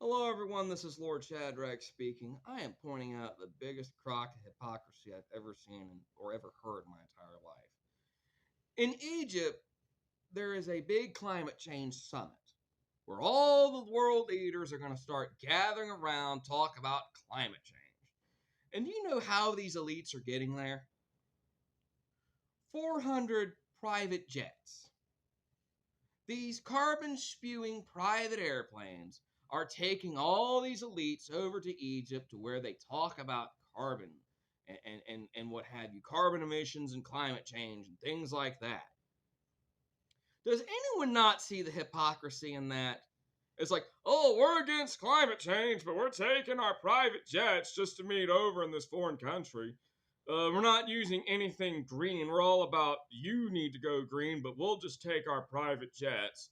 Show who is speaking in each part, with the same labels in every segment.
Speaker 1: Hello, everyone. This is Lord Shadrach speaking. I am pointing out the biggest crock of hypocrisy I've ever seen or ever heard in my entire life. In Egypt, there is a big climate change summit where all the world leaders are going to start gathering around, talk about climate change. And do you know how these elites are getting there? 400 private jets. These carbon spewing private airplanes are taking all these elites over to Egypt to where they talk about carbon and what have you, carbon emissions and climate change and things like that. Does anyone not see the hypocrisy in that? It's like, oh, we're against climate change, but we're taking our private jets just to meet over in this foreign country. We're not using anything green. We're all about you need to go green, but we'll just take our private jets.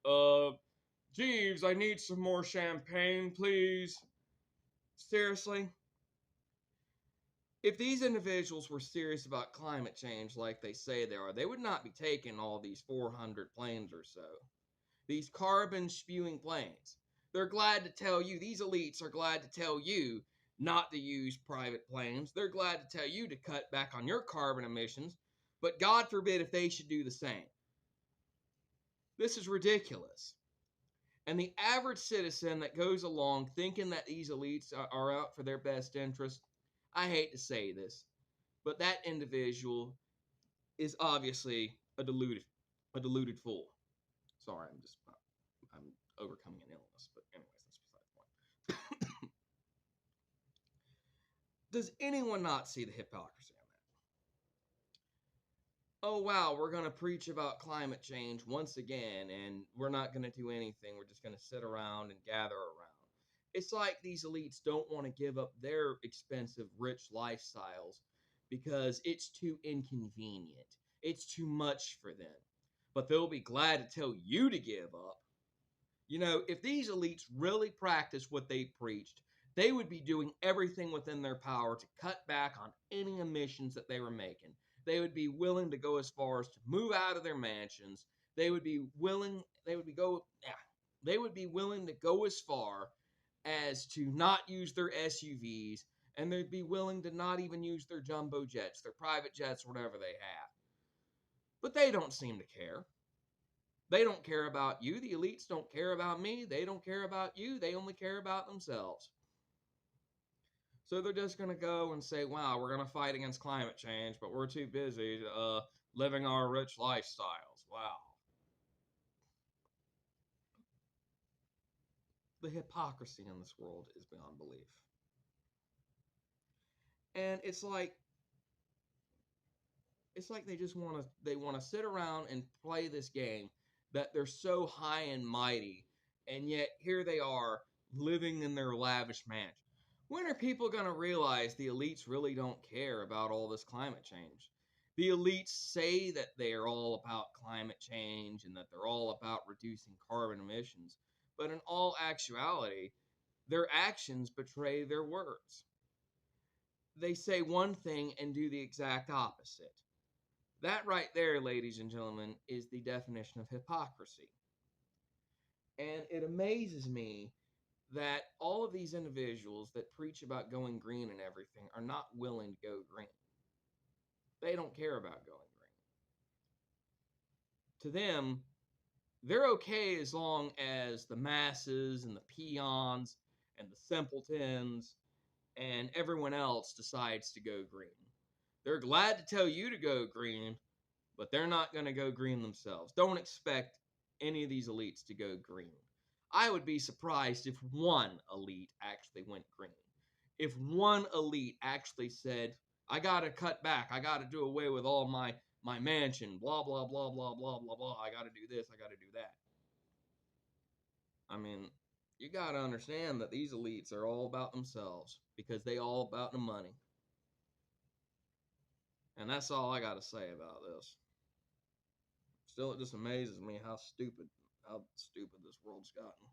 Speaker 1: Uh, Jeeves, I need some more champagne, please. Seriously? If these individuals were serious about climate change like they say they are, they would not be taking all these 400 planes or so. These carbon spewing planes. They're glad to tell you, these elites are glad to tell you not to use private planes. They're glad to tell you to cut back on your carbon emissions, but God forbid if they should do the same. This is ridiculous. And the average citizen that goes along thinking that these elites are out for their best interest, I hate to say this, but that individual is obviously a deluded fool. Sorry, I'm overcoming an illness, but anyways, that's beside the point. Does anyone not see the hypocrisy on that? Oh wow, we're gonna preach about climate change once again, and we're not gonna do anything. We're just gonna sit around and gather around. It's like these elites don't want to give up their expensive, rich lifestyles because it's too inconvenient. It's too much for them. But they'll be glad to tell you to give up. You know, if these elites really practiced what they preached, they would be doing everything within their power to cut back on any emissions that they were making. They would be willing to go as far as to move out of their mansions. They would be willing to go as far as to not use their SUVs, and they'd be willing to not even use their jumbo jets, their private jets, whatever they have. But they don't seem to care. They don't care about you. The elites don't care about me. They don't care about you. They only care about themselves. So they're just going to go and say, wow, we're going to fight against climate change, but we're too busy living our rich lifestyles. Wow. The hypocrisy in this world is beyond belief. And it's like they want to sit around and play this game that they're so high and mighty, and yet here they are living in their lavish mansion. When are people going to realize the elites really don't care about all this climate change? The elites say that they are all about climate change and that they're all about reducing carbon emissions, but in all actuality, their actions betray their words. They say one thing and do the exact opposite. That right there, ladies and gentlemen, is the definition of hypocrisy. And it amazes me that all of these individuals that preach about going green and everything are not willing to go green. They don't care about going green. To them, they're okay as long as the masses and the peons and the simpletons and everyone else decides to go green. They're glad to tell you to go green, but they're not going to go green themselves. Don't expect any of these elites to go green. I would be surprised if one elite actually went green. If one elite actually said, I got to cut back, I got to do away with all my mansion, blah, blah, blah, blah, blah, blah, blah, I got to do this, I got to do that. I mean, you got to understand that these elites are all about themselves because they all about the money. And that's all I got to say about this. Still, it just amazes me how stupid this world's gotten.